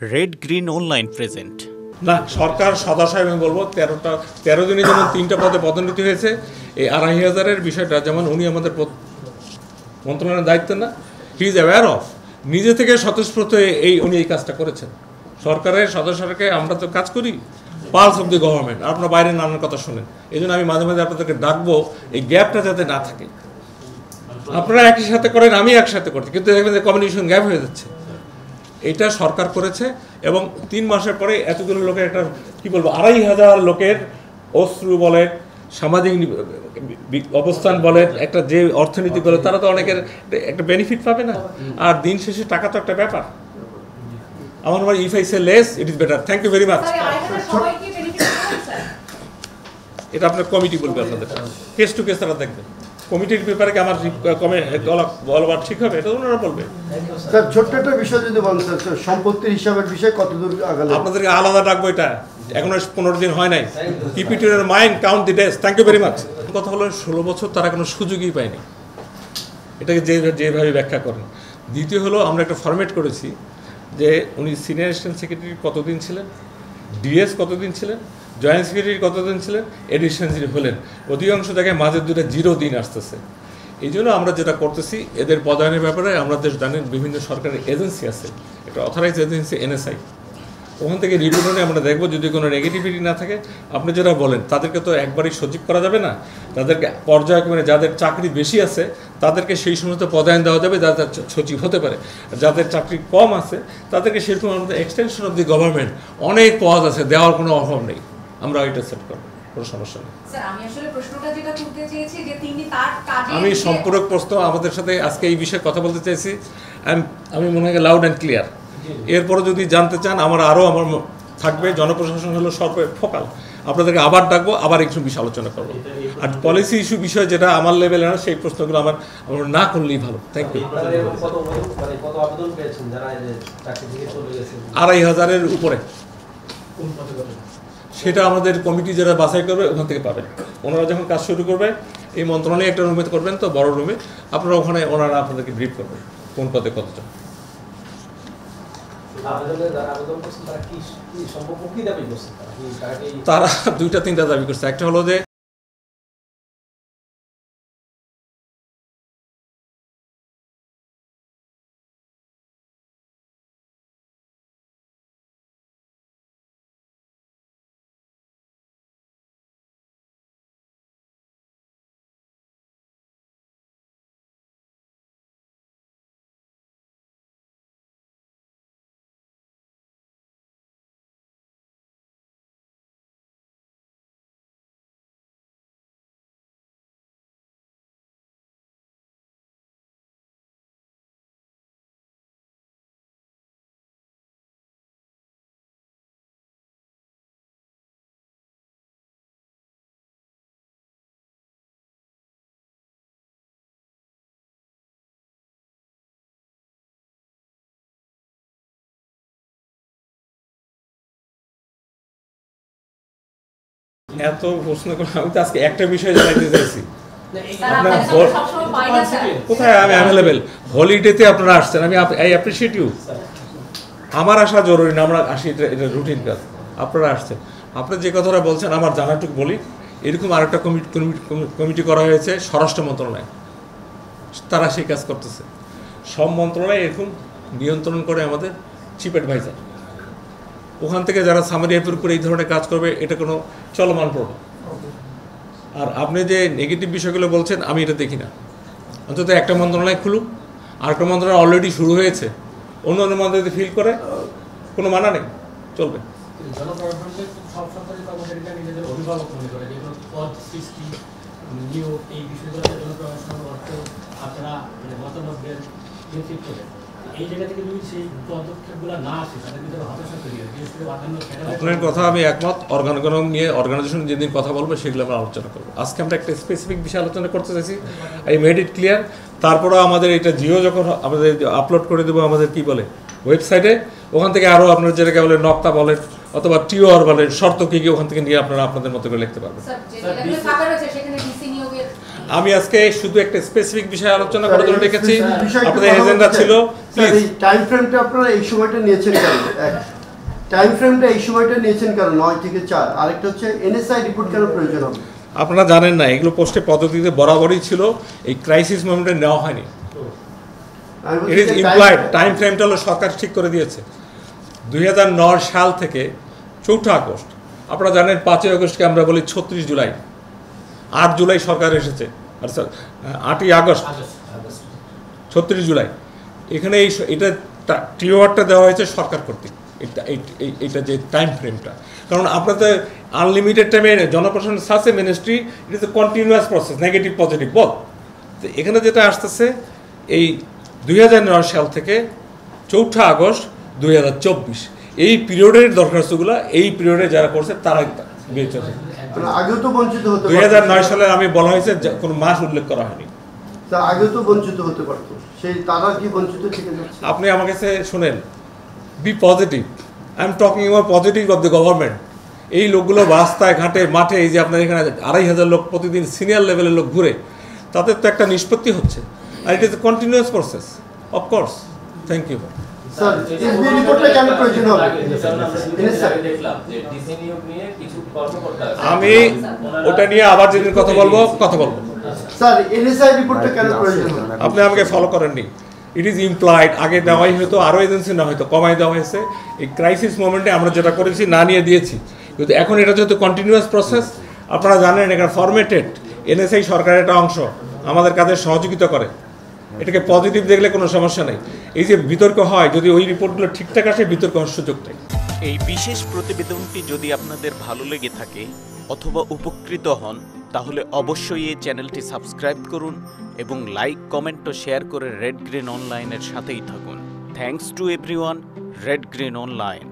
Red green online present. না, সরকার সদাশয় আমি বলবো 13 দিনে যেমন 3টা পদে পদোন্নতি হয়েছে, এই 2500-এর বিষয়টা যেমন উনি আমাদের মন্ত্রণালয়ের দায়িত্ব না, হি ইজ অ্যাওয়্যার অফ, নিজে থেকে স্বতঃস্ফূর্ত উনি এই কাজটা করেছেন। সরকারের সদস্যকে আমরা তো কাজ করি পালস অফ দি গভর্নমেন্ট, আপনার বাইরে নানান কথা শোনেন। এই জন্য আমি মাঝে মাঝে আপনাদেরকে ডাকবো এই গ্যাপটা যাতে না থাকে। আপনারা একই সাথে করেন, আমি একসাথে করছি, কিন্তু দেখবেন যে কমিউনিকেশন গ্যাপ হয়ে যাচ্ছে। এটা সরকার করেছে এবং 3 মাসের পরে এতগুলো লোকের একটা কি বলবো 2500 লোকের অশ্রু বলে, সামাজিক অবস্থান বলে, একটা যে অর্থনীতি বলে, তারা তো অনেকের একটা বেনিফিট পাবে না। আর দিন শেষে টাকা তো একটা ব্যাপার। আমার মনে হয় if I say less it is better. Thank you very much. এটা আপনার কমিটি বলবে, আপনাদের কেস টু কেস তারা দেখবে। কমিটির ব্যাপারে কি আমার বলবার ঠিক হবে, এটা ওনারা বলবে। স্যার ছোট্ট একটা বিষয় যদি বলেন স্যার, সম্পত্তির হিসাবের বিষয় কতদূর আগালে? আপনাদেরকে আলাদা ডাকবো, এটা এখনো 15 দিন হয় নাই। Keep it in mind, count the days. Thank you very much. কথা হলো 16 বছর তারা কোনো সুযোগই পায়নি, এটাকে যেভাবে ব্যাখ্যা করেন। দ্বিতীয় হলো আমরা একটা ফরম্যাট করেছি যে উনি সিনিয়র অ্যাসিস্ট্যান্ট সেক্রেটারি কতদিন ছিলেন, ডিএস কতদিন ছিলেন, জয়েন্ট সেক্রেটারি কতদিন ছিলেন, এডিশনাল হলেন। অধিকাংশ জায়গায় মাঝের 0 দিন আসতেছে। এই জন্য আমরা যেটা করতেছি, এদের পদায়নের ব্যাপারে আমাদের জানেন বিভিন্ন সরকারি এজেন্সি আছে, একটা অথরাইজ এজেন্সি এনএসআই, ওখান থেকে রিপোর্ট নিয়ে আমরা দেখবো যদি কোনো নেগেটিভিটি না থাকে। আপনি যেটা বলেন তাদেরকে তো একবারই সচিব করা যাবে না, তাদেরকে পর্যায়ক্রমে যাদের চাকরি বেশি আছে তাদেরকে সেই সমস্ত পদায়ন দেওয়া যাবে যাদের সচিব হতে পারে। যাদের চাকরি কম আছে তাদেরকে সেরকম আমাদের এক্সটেনশন অফ দি গভর্নমেন্ট অনেক পদ আছে, দেওয়ার কোনো অভাব নেই, আমরা ওইটা সেট করবো, কোনো সমস্যা নেই। আমি সম্পূরক প্রশ্ন আমাদের সাথে আজকে এই বিষয়ে কথা বলতে চাইছি, আমি মনে হয় লাউড অ্যান্ড ক্লিয়ার। এরপরে যদি জানতে চান আমার থাকবে, জনপ্রশাসন হলো ফোকাল, আপনাদেরকে আবার ডাকবো, আবার একটু বিষয় আলোচনা করবো। আর পলিসি ইস্যু বিষয় যেটা আমার লেভেলে না, সেই প্রশ্নগুলো আমার না করলেই ভালো। Thank you. 2500-এর উপরে, সেটা আমাদের কমিটি যারা বাছাই করবে ওখান থেকে পাবেন। ওনারা যখন কাজ শুরু করবে, এই মন্ত্রণালয়ে একটা রুমে করবেন, তো বড় রুমে আপনারা ওখানে ওনারা আপনাদেরকে ব্রিফ করবেন কোন পদে কতটা। তারা 2-3টা দাবি করছে। একটা হলো যে এত প্রশ্ন করে আমি তো আজকে একটা বিষয় জানাইতে চাইছি। কোথায় আমি অ্যাভেলেবেল? হলিডেতে আপনারা আসছেন, আমি আই অ্যাপ্রিসিয়েট ইউ। আমার আসা জরুরি না, আমরা আসি, এটা রুটিন কাজ। আপনারা আসছেন, আপনারা যে কথাটা বলছেন আমার জানাটুকু বলি। এরকম আরেকটা কমিটি করা হয়েছে স্বরাষ্ট্র মন্ত্রণালয়, তারা সেই কাজ করতেছে। সব মন্ত্রণালয় এরকম নিয়ন্ত্রণ করে আমাদের চিফ অ্যাডভাইজার। ওখান থেকে যারা সামারি অ্যাপ্রুভ করে এই ধরনের কাজ করবে, এটা কোনো চলমান প্রভাব। আর আপনি যে নেগেটিভ বিষয়গুলো বলছেন আমি এটা দেখি না। অন্তত একটা মন্ত্রণালয় খুলুক, আরেকটা মন্ত্রণালয় অলরেডি শুরু হয়েছে, অন্য অন্য মন্ত্রণালয় ফিল করে কোনো মানা নেই, চলবে। আপনার কথা আমি একমত। অর্গানগ্রাম নিয়ে অর্গানাইজেশন যেদিন কথা বলবো সেগুলো আমরা আলোচনা করবো। আজকে আমরা একটা স্পেসিফিক বিষয় আলোচনা করতে চাইছি, আই মেড ইট ক্লিয়ার। তারপরেও আমাদের এটা জিও যখন আমাদের আপলোড করে দেবো আমাদের কি বলে ওয়েবসাইটে, ওখান থেকে আরও আপনার যেটাকে বলে নকতা বলেন অথবা টিওর বলেন, শর্ত কী কী, ওখান থেকে নিয়ে আপনারা আপনাদের মতো করে লিখতে পারবেন। আমি আজকে শুধু একটা স্পেসিফিক বিষয়ে আলোচনা করার জন্য ডেকেছি। বিষয়টা আপনাদের বলা এজেন্ডা হচ্ছে, ছিল, স্যার, প্লিজ। এই টাইম ফ্রেমটা আপনারা এই সময়টা নিয়েছেন কেন? টাইম ফ্রেমটা এই সময়টা নিয়েছেন কেন 9 থেকে 4? আরেকটা হচ্ছে এনএসআই রিপোর্ট কেন প্রয়োজন হবে? আপনারা জানেন না, এগুলো পোস্টে পদ্ধতিতে বরাবরই ছিল, এই ক্রাইসিস মোমেন্টে নেওয়া হয়নি। আমি বলছি ইট ইজ যে ইমপ্লয়েড, টাইম ফ্রেমটা হলো সরকার ঠিক করে দিয়েছে 2009 সাল থেকে 4 আগস্ট। আপনারা জানেন 5 আগস্টকে আমরা বলি 36 জুলাই, 8 জুলাই সরকার এসেছে, আর 8ই আগস্ট 36 জুলাই। এখানে এটা টিওয়ারটা দেওয়া হয়েছে সরকার কর্তৃক, এটা যে টাইম ফ্রেমটা। কারণ আপনাদের আনলিমিটেড টাইমে জনপ্রশাসন such a ministry, it is a continuous process, negative positive বল। তো এখানে যেটা আসতেছে এই 2009 সাল থেকে 4 আগস্ট 2024, এই পিরিয়ডের দরখাস্তগুলো এই পিরিয়ডে যারা করছে তারা বেঁচে আছে। মানে আগেও তো বঞ্চিত হতে 2009 সালে আমি বলা হয়েছে কোনো মাস উল্লেখ করা হয়নি। তা আগেও তো বঞ্চিত হতে পারতো, সেই তারা কি বঞ্চিত থেকে যাচ্ছে? আপনি আমার কাছে শুনেন, be positive, I am talking about positive of the government. এই লোকগুলো রাস্তায় ঘাটে মাঠে, এই যে আপনার এখানে 2500 লোক প্রতিদিন সিনিয়র লেভেলের লোক ঘুরে, তাদের তো একটা নিষ্পত্তি হচ্ছে, আর it is a continuous process, of course. Thank you. Sir, SB রিপোর্টটা কেন প্রয়োজন হবে? আমি ওটা নিয়ে আবার যেদিন কথা বলবো। স্যার, এনএসআই রিপোর্টটা কেন প্রয়োজন হবে? আপনি আমাকে ফলো করেননি। ইট ইজ ইমপ্লয়েড, আগে দেওয়াই হয়তো, আরও এজেন্সি না হয়তো কমাই দেওয়া হয়েছে। এই ক্রাইসিস মোমেন্টে আমরা যেটা করেছি না নিয়ে দিয়েছি, কিন্তু এখন এটা যেহেতু কন্টিনিউয়াস প্রসেস, আপনারা জানেন এখানে ফরম্যাটেড, এনএসআই সরকারের একটা অংশ, আমাদের কাজে সহযোগিতা করে। এটাকে পজিটিভ দেখলে কোনো সমস্যা নেই। এই যে বিতর্ক হয়, যদি ওই রিপোর্টগুলো ঠিকঠাক আসে, বিতর্ক হওয়ার সুযোগ নেই। এই বিশেষ প্রতিবেদনটি যদি আপনাদের ভালো লেগে থাকে অথবা উপকৃত হন, তাহলে অবশ্যই এই চ্যানেলটি সাবস্ক্রাইব করুন এবং লাইক, কমেন্ট ও শেয়ার করে রেড গ্রিন অনলাইনের সাথেই থাকুন। Thanks to everyone, red green online.